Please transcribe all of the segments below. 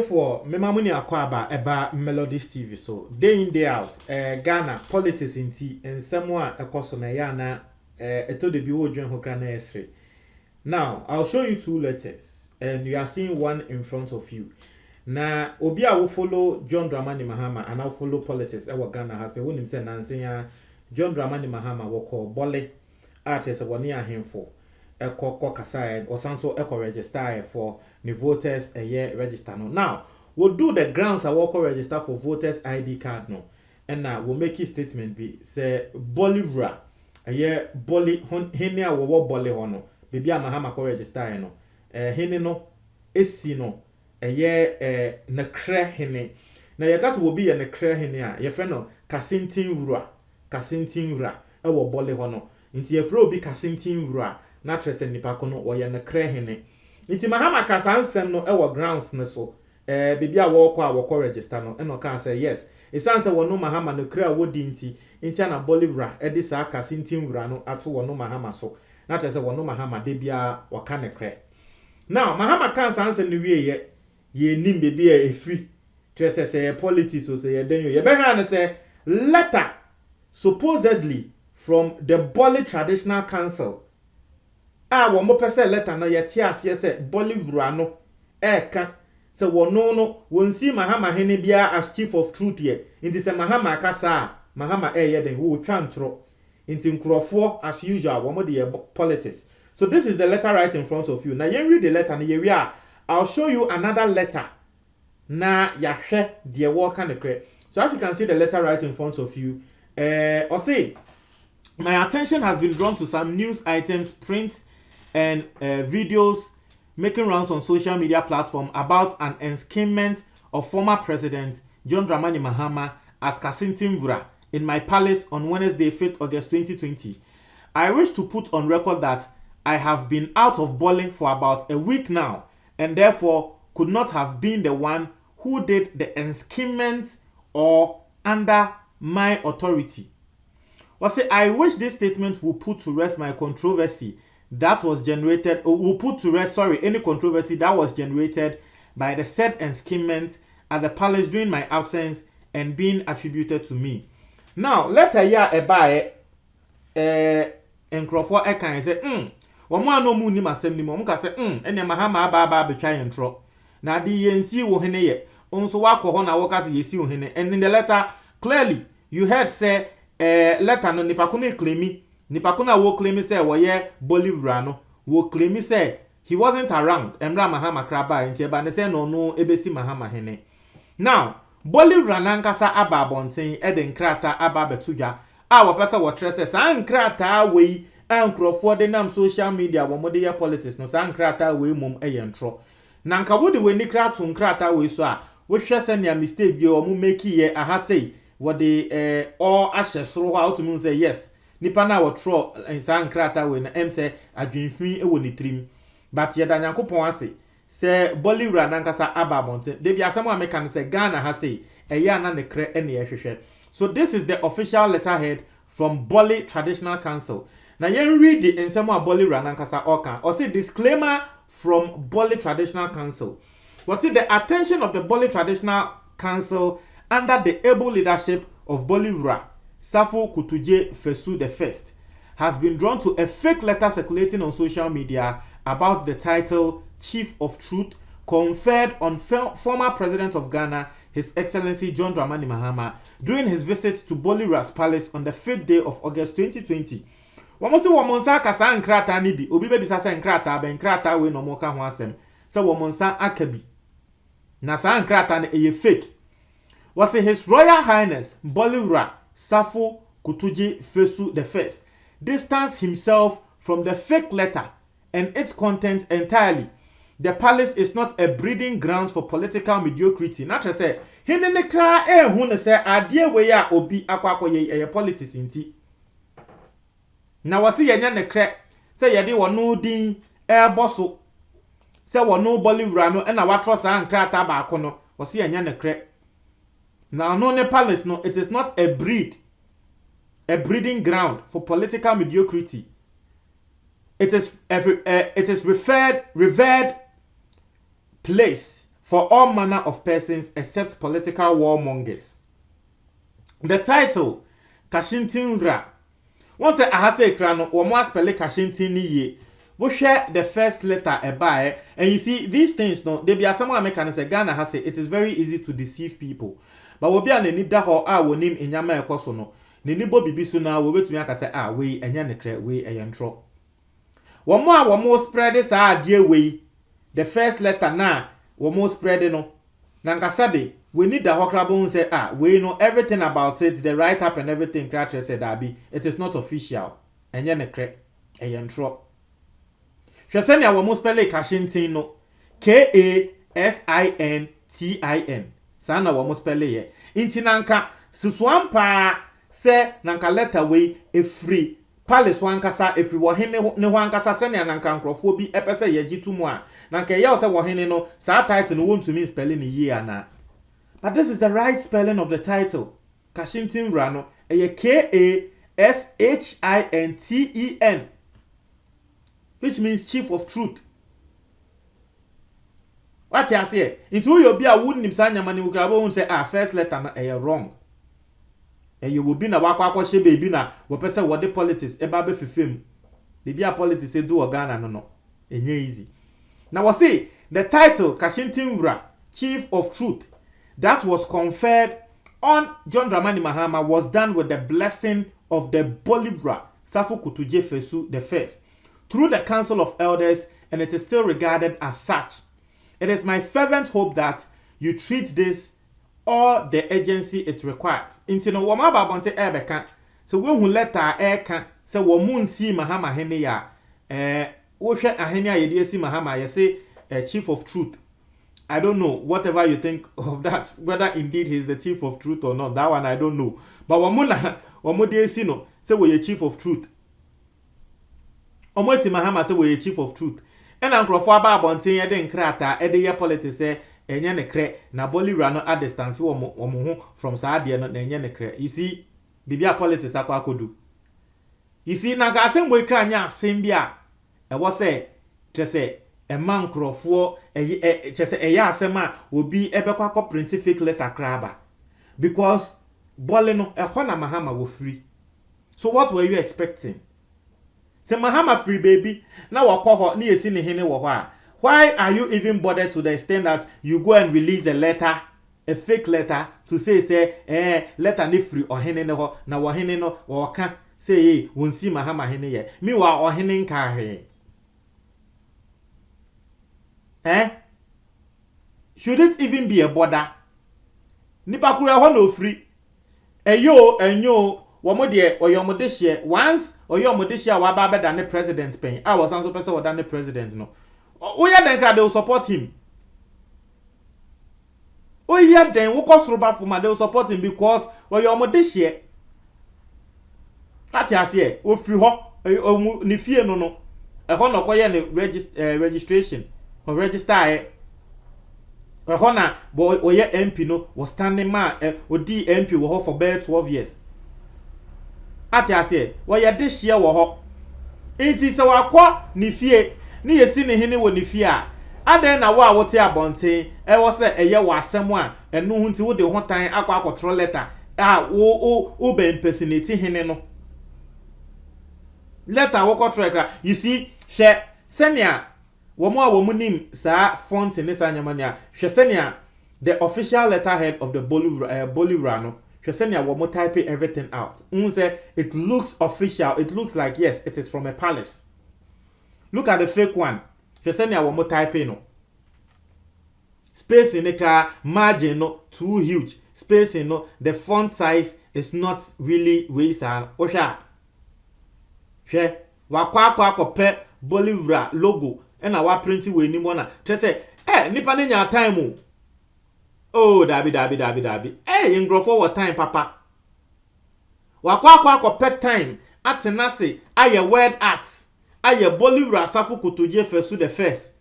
for memamuni akwaba eba Melodies TV so day in day out Ghana politics in tea and somewhere ekoso na ya na eto de bi wo dwen ho kra na esre. Now I'll show you two letters and you are seeing one in front of you. Na obi a wo follow John Dramani Mahama and I follow politics ewa Ghana has won him say nansen ya John Dramani Mahama wo call bole artist woni ahemfo ekọ kasa or sanso eko register for the voters a year register no. Now we'll do the grounds I will register for voters ID card no, and now we'll make a statement be say Bolivra a year Boli hene a wo Boli hono baby a Mahama ko register no hene no esi no a year na kre hene na yakas will be a na kre hene a your friend no Kasintin Wura e wo Boli hono nti ye fro bi Kasintin Wura na trese nipa kono wo ye na kre hene. Nti Mahama kasa ansem no ewo grounds ne so bibia wo kwa wo register no eno kan say yes isanse wono Mahama no kra wodi nti na Bolivra edi sa Kasintin Wura no ato wono Mahama so na trese wono Mahama de bia waka ne kre. Now Mahama kan ansem no wie ye nim bibia efri trese say politics so say ye den ye be hwa ne say letter supposedly from the Boli Traditional Council wo mo pese letter no yeti ase se Bolivra no ka se wono no wonsi Mahama hene bia as chief of truth here inti se Mahama kasa Mahama ye den wo twantro inti nkrofo as usual wo mo de politics. So this is the letter right in front of you. Now you read the letter na ye wi a I'll show you another letter na ya hwe de wo kan kre. So as you can see the letter right in front of you or say my attention has been drawn to some news items, print and videos making rounds on social media platforms about an enskinment of former President John Dramani Mahama as Kasintin Wura in my palace on Wednesday, 5th August 2020. I wish to put on record that I have been out of Boli for about a week now and therefore could not have been the one who did the enskinment or under my authority. I wish this statement will put to rest my controversy that was generated, or will put to rest, any controversy that was generated by the said enskinment at the palace during my absence and being attributed to me. Now, let a year by Encrofo Ekan say, Wama no mu ni masem ni mo ka say, ene Mahama aba betwa yentro. Na di yensi wo hene ye. Onso wako ho na wo ka say yesi wo hene. And in the letter, clearly, you heard say, letter no nipa ko na claimi nipa ko na wo claim say wo ye Bolivra no wo claim say he wasn't around Emra Mahama kraba nti eba ne say no ebesi Mahama hene. Now Bolivra nankasa aba bonten e de nkrata aba betudwa a wo pese wo tre say san nkrata we ankrofo de nam social media wo mo de ya politics no san nkrata we mum e yentro na nka wo de we ni krato nkrata we so a wo hwe say na mistake bi o mo make ye aha say what the all ashes through how to mean say yes nipa na wo tro san krata we na em say adwenfin e wo ni trim but ye da nyankopon ase say Bolivra nankasa aba bonte de bia asem America no say Ghana ha say eya na ne kre ene ye hwehwe. So this is the official letterhead from Boli Traditional Council. Now you read the ensemo a Bolivra nankasa oka or say disclaimer from Boli Traditional Council. Was it the attention of the Boli Traditional Council under the able leadership of Bolivra, Safo Kutuje Fesu I, has been drawn to a fake letter circulating on social media about the title Chief of Truth conferred on former President of Ghana, His Excellency John Dramani Mahama, during his visit to Bolivra's palace on the 5th day of August 2020. Wamonsi wamonsa kasa nkrata ni bi, obi bebi sasa nkrata be nkrata we no mo ka ho asem. Se wamonsa akabi. Na sa nkrata ne eye fake. Was His Royal Highness Bolivra Safo Kutuje Fesu I distanced himself from the fake letter and its content entirely. The palace is not a breeding grounds for political mediocrity. Not to say, hine ne kra hu ne say adie we ya obi akwakọ ye politics inti. Na wasi yenya ne kra say yede wono din boso say wono Bolivra no na watro sa nkrata ba ko no wasi yenya ne kra. Now, no, the palace, no, it is not a breed a breeding ground for political mediocrity. It is revered place for all manner of persons except political warmongers. The title, Kashintin Ra. Once I have said, Krano, or more spell Kashintin ye. We share the first letter a buy, and you see these things. No, they be as someone American say Ghana has said it is very easy to deceive people. But we be an any that or our name in Yama Kosono. Nini Bobby Bisu now we wait to make us say we and yanekre we a yantro. One more spread this dear way. The first letter na one more spread no. Nankasabi, we need the Hokrabon say we know everything about it, the write up and everything. Cratcher said Abi, it is not official. And yanekre a yantro. Shasenia wa muspele Kashintin no. Kassintin. Sana wa muspele ye. Inti nanka suswampa se nanka letter way a free. Palace wankasa if we were hene ne wankasa senia nanka nkrofo bi epese ye gitumu a nanka ye o se wo hene no sa title no won to mean spelling ye ana. But this is the right spelling of the title. Kashintin Rano a Kashinten, which means chief of truth. What you say? Into you be a wooden sanya mani who say first letter na wrong. And you will be na wakwa she baby na wo pese what the politics e ba be fifim. The be a politics e do Ghana no. Enye easy. Now we see the title Kashintin Ra, Chief of Truth, that was conferred on John Dramani Mahama was done with the blessing of the Bolibra Safo Kutuje Fesu the first through the Council of Elders, and it is still regarded as such. It is my fervent hope that you treat this or the agency it requires. Into no wama babonte ebeka. So when who letter eka say wo mun si Mahama hene ya wo hwe ahene a yede si Mahama ye say chief of truth. I don't know whatever you think of that, whether indeed he's the chief of truth or not. That one I don't know. But wamu de si no say we chief of truth. Omo si Mahama say we chief of truth. And nkrofo aba abonten ye de nkrata e de ye politics enye ne kre na Bolivia no a distance wo ho from saade no na enye ne kre. You see bibia politics akwa akodu. You see na ga asem boy kra nya asem bia e wo say trese e man nkrofo trese e ya asem a obi ebekwa ko print fake letter kraba because bole no e ho na Mahama wo free. So what were you expecting? Say Mahama free baby. Now wakoho ni esi ni hene wo ho a. Why are you even bothered to the extent that you go and release a letter, a fake letter to say letter ni free or hene ne ho na wo hene no wo ka say won si Mahama hene ye. Me wa o hene nka he. Should it even be a border? Nipa kura ho no free. Enyo womo de oyomodehye once oyomodehye wa ba beda ne president pen I was also person wa ne president no oya den kra they will support him oya den wo kosroba fuma they will support him because oyomodehye ati ase o firi ho ni fie no no e ho no koye ne registration or register ho na boy oye MP no was standing man odi MP wo ho for about 12 years. Ati ase wo ye de hye wo ho enti se wakọ ni fie ni yesi ni hene wo ni fie a adan na wo a wote abonten e wo se eye wo asem a enu hu nti wo de ho tan akwa akotro letter a wo be impersonate hene no letter wo kotro ekra you see she senia wo mo a wo munim sa font ni sa nyama ni a hwe senia the official letterhead of the Bolivia no Shesenia womo type everything out. Say it looks official. It looks like yes, it is from a palace. Look at the fake one. Shesenia womo type no. Space in the car, margin no too huge. Space in no the font size is not really wisa. Osha. She wakwa pe Bolivia logo and our printing we ni mona. Say nipa ne nya time. Oh, dabi. Ngrofo what time, papa. Wakwa pet time. Atenase. Aye word art. Aye Bolivia Safo Kutuje Fesu the first.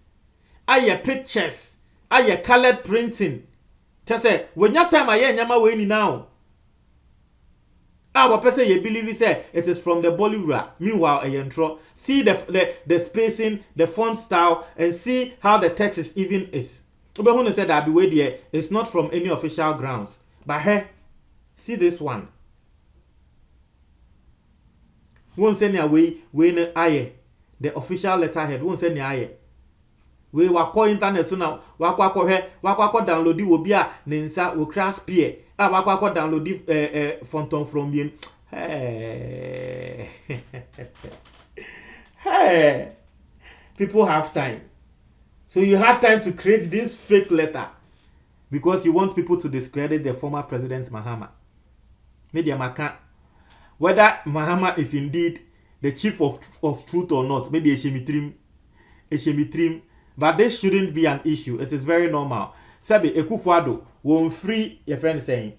Aye pictures. Aye colored printing. Tese, when your time aye nyama we ni now. Our person you believe say it is from the Bollywood. Meanwhile, a intro. See the spacing, the font style, and see how the text is even is. Obehun said that be way there. It's not from any official grounds. But hey, see this one. Won't send away when aye the official letterhead. Won't send aye. We wako internet so now. Wako download the wobia nensa wo crash peer. Wako download the fonton from bien. Hey. Hey. People have time. So you have time to create this fake letter because you want people to discredit the former president Mahama. Media Maka. Whether Mahama is indeed the chief of truth or not, maybe a shemitrim, but this shouldn't be an issue. It is very normal. Sabi Ekufuado won't free your friend saying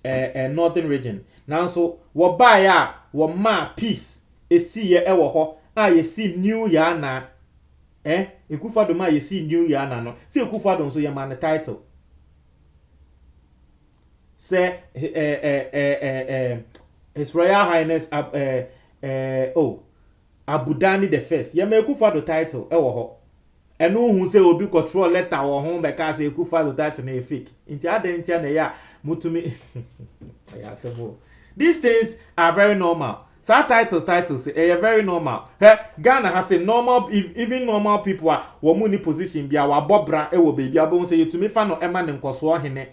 northern region. Now so what buy ya what ma peace is see ye ewo ho you see new ya na Ekufuado ma you see new ya na no see Ekufuado so your man title say His Royal Highness Abudani the First. Ya me Ekufuado title ewo ho. Enu hu say obi control letter wo ho be ka say Ekufuado title na fake. Inti adentia na ya mutumi. These things are very normal. So titles very normal. Ghana has a normal even normal people are wo mu ni position bia wa bobra ewo baby abon say yetumi fa no ema ne nkoso hene.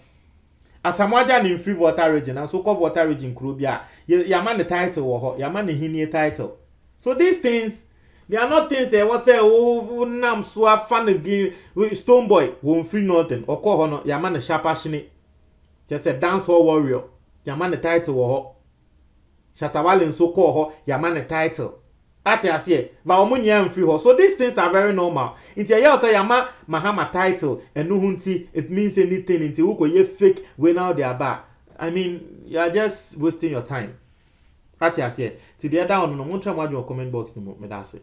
Asamoah in free water region and so called water region Krubia. Yaman the title or Yaman the Hini title. So these things, they are not things what say nam so fan again Stone Boy won't free nothing or call honor Yaman the Shapashini. Just a dancehall warrior. Yaman the title or Shatawal so call her Yaman the title. Ati asiye, ba omunya free ho. So these things are very normal. Inti ya say yama Mahama title and no hunti it means anything inti uko ye fake when now they are back. I mean, you are just wasting your time. Ati asiye. Ti the other one no montra mo comment box no me da say.